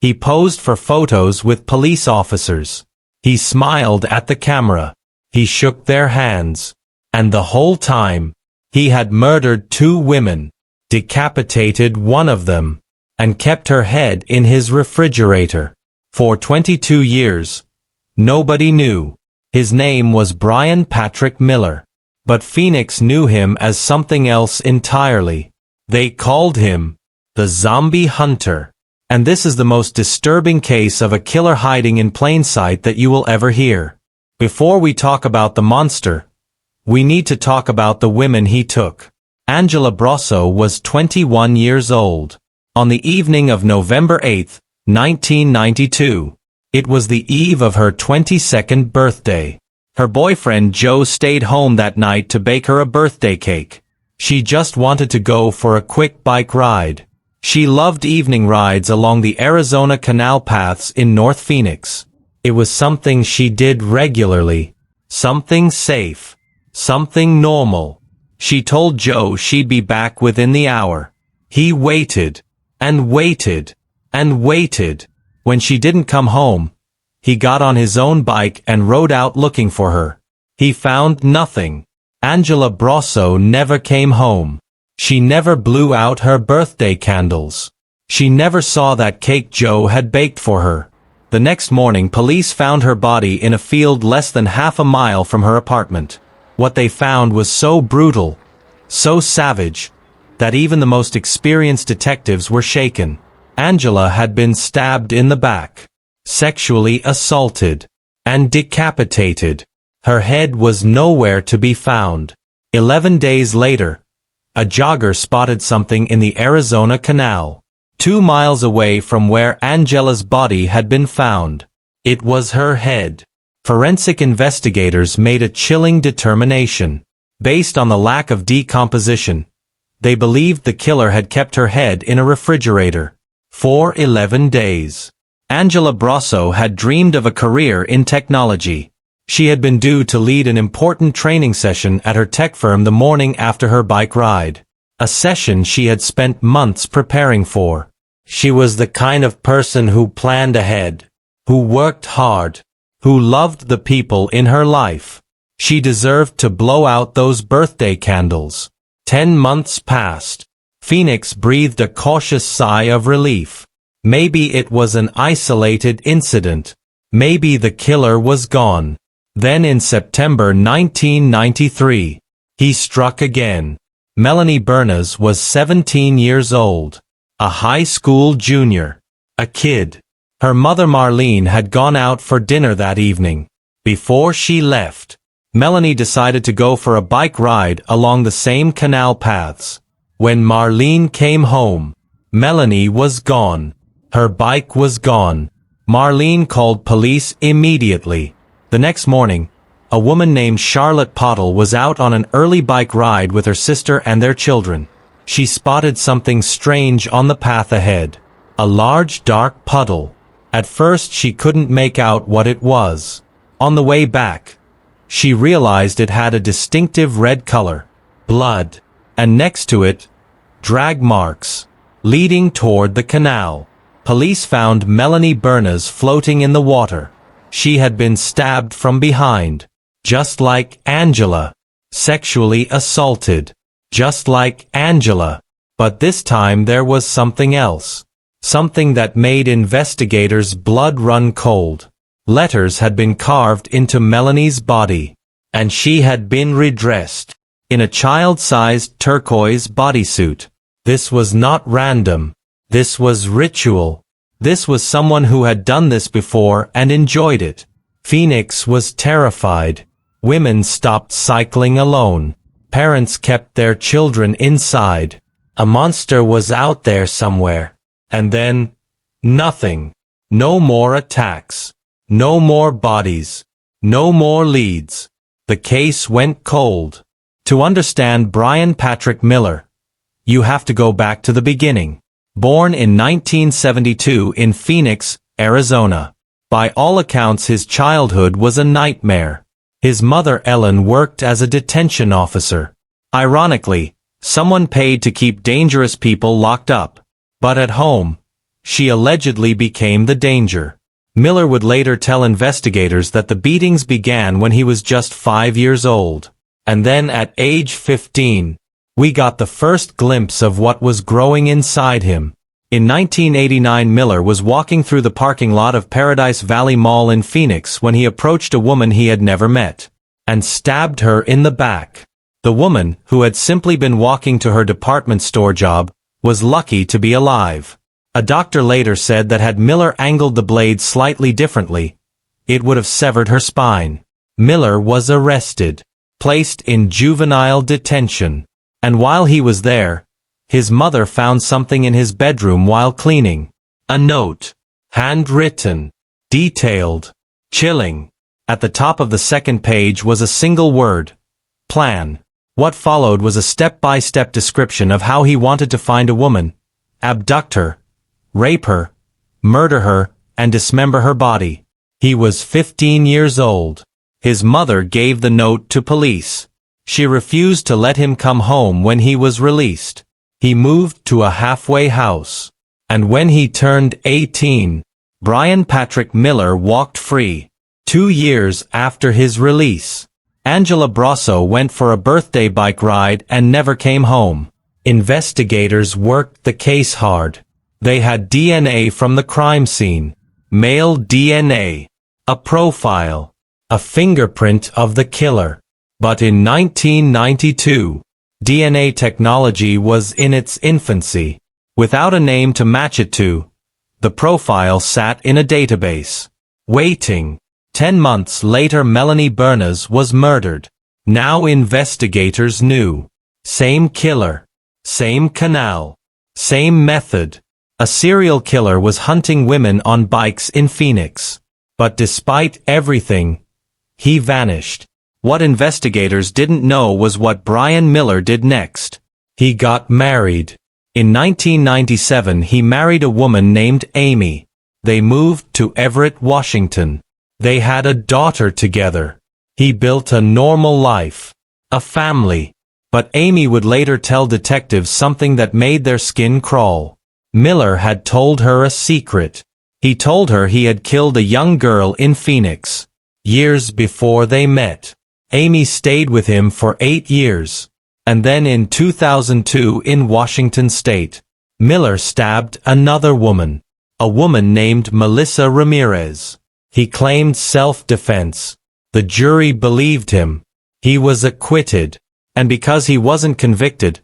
He posed for photos with police officers. He smiled at the camera. He shook their hands. And the whole time, he had murdered 2 women, decapitated one of them, and kept her head in his refrigerator. For 22 years, nobody knew. His name was Bryan Patrick Miller. But Phoenix knew him as something else entirely. They called him the Zombie Hunter. And this is the most disturbing case of a killer hiding in plain sight that you will ever hear. Before we talk about the monster, we need to talk about the women he took. Angela Brosso was 21 years old. On the evening of November 8, 1992, it was the eve of her 22nd birthday. Her boyfriend Joe stayed home that night to bake her a birthday cake. She just wanted to go for a quick bike ride. She loved evening rides along the Arizona canal paths in North Phoenix. It was something she did regularly. Something safe. Something normal. She told Joe she'd be back within the hour. He waited, and waited, and waited. When she didn't come home, he got on his own bike and rode out looking for her. He found nothing. Angela Brosso never came home. She never blew out her birthday candles. She never saw that cake Joe had baked for her. The next morning, police found her body in a field less than half a mile from her apartment. What they found was so brutal, so savage, that even the most experienced detectives were shaken. Angela had been stabbed in the back, sexually assaulted, and decapitated. Her head was nowhere to be found. 11 days later, a jogger spotted something in the Arizona Canal, 2 miles away from where Angela's body had been found. It was her head. Forensic investigators made a chilling determination. Based on the lack of decomposition, they believed the killer had kept her head in a refrigerator for 11 days. Angela Brosso had dreamed of a career in technology. She had been due to lead an important training session at her tech firm the morning after her bike ride. A session she had spent months preparing for. She was the kind of person who planned ahead, who worked hard, who loved the people in her life. She deserved to blow out those birthday candles. 10 months passed. Phoenix breathed a cautious sigh of relief. Maybe it was an isolated incident. Maybe the killer was gone. Then in September 1993, he struck again. Melanie Bernas was 17 years old, a high school junior, a kid. Her mother Marlene had gone out for dinner that evening. Before she left, Melanie decided to go for a bike ride along the same canal paths. When Marlene came home, Melanie was gone. Her bike was gone. Marlene called police immediately. The next morning, a woman named Charlotte Pottle was out on an early bike ride with her sister and their children. She spotted something strange on the path ahead. A large dark puddle. At first she couldn't make out what it was. On the way back, she realized it had a distinctive red color, blood, and next to it, drag marks, leading toward the canal. Police found Melanie Bernas floating in the water. She had been stabbed from behind, just like Angela. Sexually assaulted, just like Angela. But this time there was something else. Something that made investigators' blood run cold. Letters had been carved into Melanie's body, and she had been redressed in a child-sized turquoise bodysuit. This was not random. This was ritual. This was someone who had done this before and enjoyed it. Phoenix was terrified. Women stopped cycling alone. Parents kept their children inside. A monster was out there somewhere. And then, nothing. No more attacks. No more bodies. No more leads. The case went cold. To understand Bryan Patrick Miller, you have to go back to the beginning. Born in 1972 in Phoenix, Arizona. By all accounts his childhood was a nightmare. His mother Ellen worked as a detention officer. Ironically, someone paid to keep dangerous people locked up. But at home, she allegedly became the danger. Miller would later tell investigators that the beatings began when he was just 5 years old. And then at age 15, we got the first glimpse of what was growing inside him. In 1989, Miller was walking through the parking lot of Paradise Valley Mall in Phoenix when he approached a woman he had never met, and stabbed her in the back. The woman, who had simply been walking to her department store job, was lucky to be alive. A doctor later said that had Miller angled the blade slightly differently, it would have severed her spine. Miller was arrested, placed in juvenile detention, and while he was there, his mother found something in his bedroom while cleaning. A note. Handwritten. Detailed. Chilling. At the top of the second page was a single word. Plan. What followed was a step-by-step description of how he wanted to find a woman, abduct her, rape her, murder her, and dismember her body. He was 15 years old. His mother gave the note to police. She refused to let him come home when he was released. He moved to a halfway house. And when he turned 18, Bryan Patrick Miller walked free. 2 years after his release, Angela Brosso went for a birthday bike ride and never came home. Investigators worked the case hard. They had DNA from the crime scene, male DNA, a profile, a fingerprint of the killer. But in 1992, DNA technology was in its infancy. Without a name to match it to, the profile sat in a database, waiting. 10 months later, Melanie Bernas was murdered. Now investigators knew. Same killer, same canal, same method. A serial killer was hunting women on bikes in Phoenix. But despite everything, he vanished. What investigators didn't know was what Bryan Miller did next. He got married. In 1997, he married a woman named Amy. They moved to Everett, Washington. They had a daughter together. He built a normal life, a family. But Amy would later tell detectives something that made their skin crawl. Miller had told her a secret. He told her he had killed a young girl in Phoenix. Years before they met. Amy stayed with him for 8 years. And then in 2002 in Washington State, Miller stabbed another woman. A woman named Melissa Ramirez. He claimed self-defense. The jury believed him. He was acquitted. And because he wasn't convicted,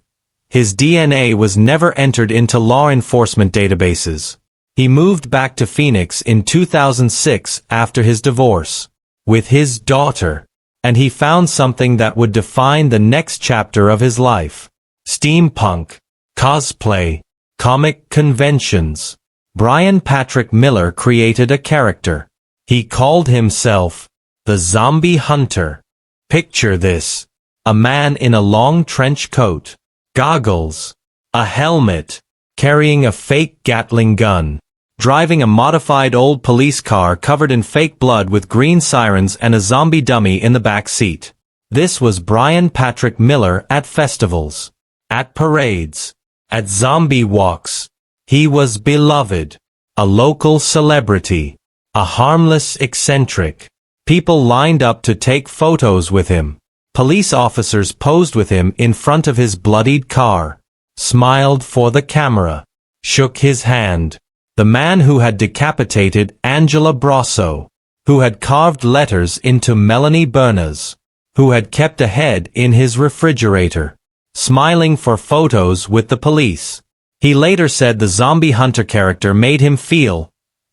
his DNA was never entered into law enforcement databases. He moved back to Phoenix in 2006 after his divorce, with his daughter. And he found something that would define the next chapter of his life. Steampunk, cosplay, comic conventions. Bryan Patrick Miller created a character. He called himself the Zombie Hunter. Picture this. A man in a long trench coat, goggles, a helmet, carrying a fake Gatling gun, driving a modified old police car covered in fake blood with green sirens and a zombie dummy in the back seat. This was Bryan Patrick Miller at festivals, at parades, at zombie walks. He was beloved, a local celebrity, a harmless eccentric. People lined up to take photos with him. Police officers posed with him in front of his bloodied car, smiled for the camera, shook his hand. The man who had decapitated Angela Brosso, who had carved letters into Melanie Bernas, who had kept a head in his refrigerator, smiling for photos with the police. He later said the zombie hunter character made him feel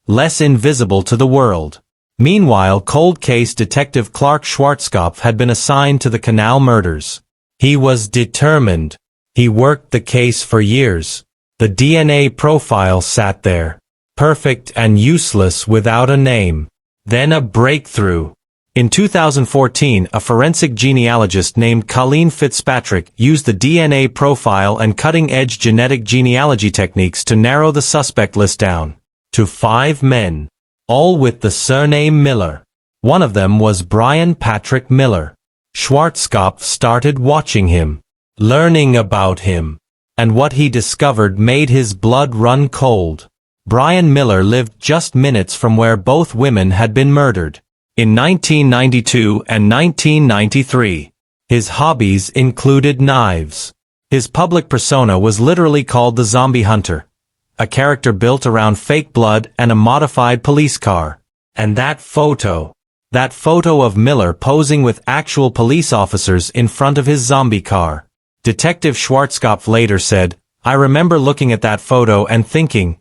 less invisible to the world. Meanwhile, cold case detective Clark Schwarzkopf had been assigned to the Canal murders. He was determined. He worked the case for years. The DNA profile sat there, perfect and useless without a name. Then a breakthrough. In 2014, a forensic genealogist named Colleen Fitzpatrick used the DNA profile and cutting-edge genetic genealogy techniques to narrow the suspect list down to 5 men, all with the surname Miller. One of them was Bryan Patrick Miller. Schwarzkopf started watching him, learning about him, and what he discovered made his blood run cold. Bryan Miller lived just minutes from where both women had been murdered. In 1992 and 1993, his hobbies included knives. His public persona was literally called the Zombie Hunter, a character built around fake blood and a modified police car. And that photo of Miller posing with actual police officers in front of his zombie car. Detective Schwarzkopf later said, "I remember looking at that photo and thinking,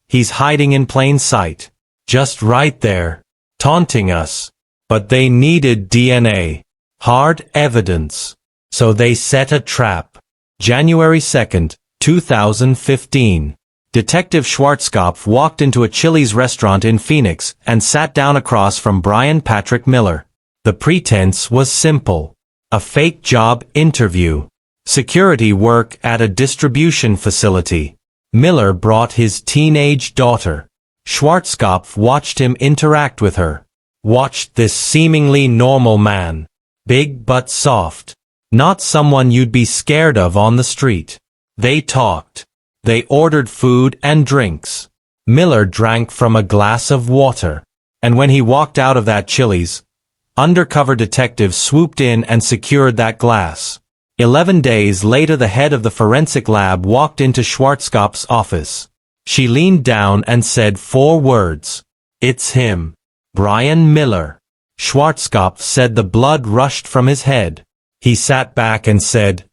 he's hiding in plain sight. Just right there, taunting us." But they needed DNA. Hard evidence. So they set a trap. January 2, 2015. Detective Schwarzkopf walked into a Chili's restaurant in Phoenix and sat down across from Bryan Patrick Miller. The pretense was simple. A fake job interview. Security work at a distribution facility. Miller brought his teenage daughter. Schwarzkopf watched him interact with her. Watched this seemingly normal man. Big but soft. Not someone you'd be scared of on the street. They talked. They ordered food and drinks. Miller drank from a glass of water. And when he walked out of that Chili's, undercover detectives swooped in and secured that glass. 11 days later, the head of the forensic lab walked into Schwarzkopf's office. She leaned down and said 4 words. "It's him. Bryan Miller." Schwarzkopf said the blood rushed from his head. He sat back and said,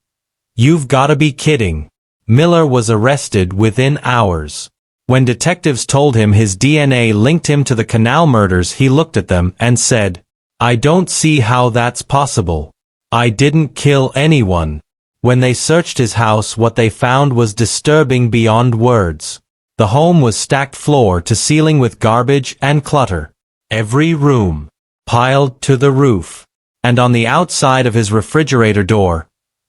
"You've gotta be kidding." Miller was arrested within hours. When detectives told him his DNA linked him to the Canal murders, he looked at them and said, "I don't see how that's possible. I didn't kill anyone." When they searched his house, what they found was disturbing beyond words. The home was stacked floor to ceiling with garbage and clutter. Every room piled to the roof. And on the outside of his refrigerator door,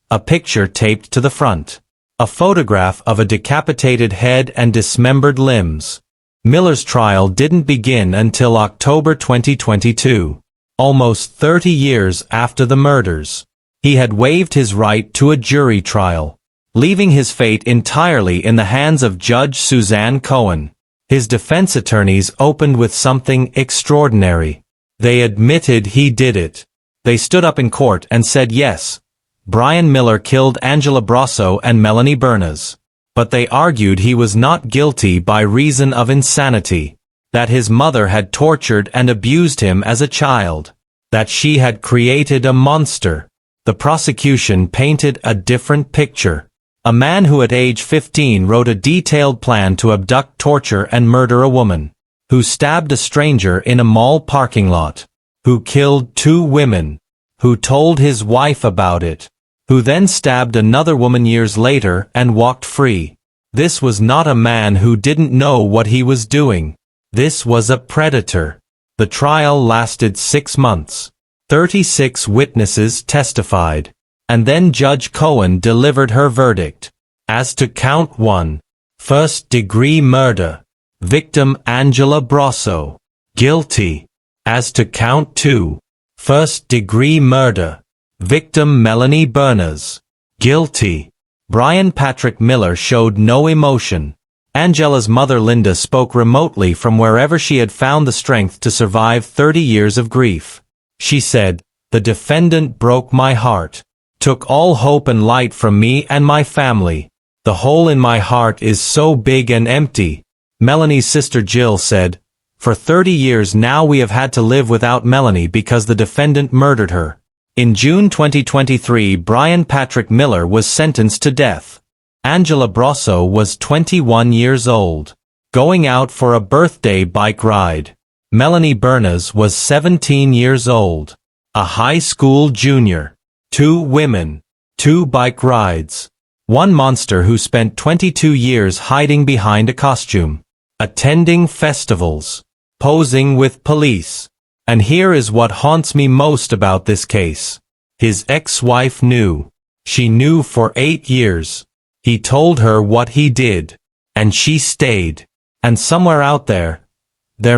a picture taped to the front. A photograph of a decapitated head and dismembered limbs. Miller's trial didn't begin until October 2022. Almost 30 years after the murders. He had waived his right to a jury trial, leaving his fate entirely in the hands of Judge Suzanne Cohen. His defense attorneys opened with something extraordinary. They admitted he did it. They stood up in court and said yes, Bryan Miller killed Angela Brosso and Melanie Bernas. But they argued he was not guilty by reason of insanity. That his mother had tortured and abused him as a child. That she had created a monster. The prosecution painted a different picture. A man who at age 15 wrote a detailed plan to abduct, torture and murder a woman. Who stabbed a stranger in a mall parking lot. Who killed 2 women. Who told his wife about it. Who then stabbed another woman years later and walked free. This was not a man who didn't know what he was doing. This was a predator. The trial lasted 6 months. 36 witnesses testified. And then Judge Cohen delivered her verdict. As to count 1, first-degree murder. Victim Angela Brosso. Guilty. As to count 2, first-degree murder. Victim Melanie Bernas. Guilty. Bryan Patrick Miller showed no emotion. Angela's mother Linda spoke remotely from wherever she had found the strength to survive 30 years of grief. She said, "The defendant broke my heart. Took all hope and light from me and my family. The hole in my heart is so big and empty." Melanie's sister Jill said, "For 30 years now we have had to live without Melanie because the defendant murdered her." In June 2023, Bryan Patrick Miller was sentenced to death. Angela Brosso was 21 years old, going out for a birthday bike ride. Melanie Bernas was 17 years old, a high school junior. 2 women, 2 bike rides. One monster who spent 22 years hiding behind a costume, attending festivals, posing with police. And here is what haunts me most about this case. His ex-wife knew. She knew for 8 years. He told her what he did. And she stayed. And somewhere out there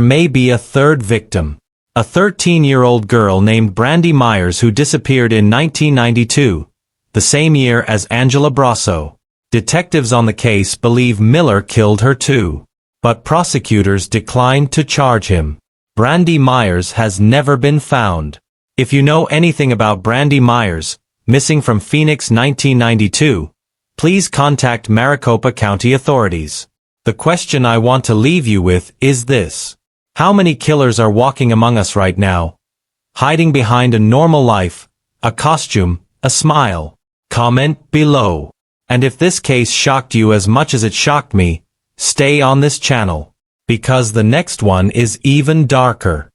may be a third victim. A 13-year-old girl named Brandy Myers who disappeared in 1992, the same year as Angela Brosso. Detectives on the case believe Miller killed her too. but prosecutors declined to charge him. Brandy Myers has never been found. If you know anything about Brandy Myers, missing from Phoenix 1992, please contact Maricopa County authorities. The question I want to leave you with is this. How many killers are walking among us right now? Hiding behind a normal life, a costume, a smile. Comment below. And if this case shocked you as much as it shocked me, stay on this channel, because the next one is even darker.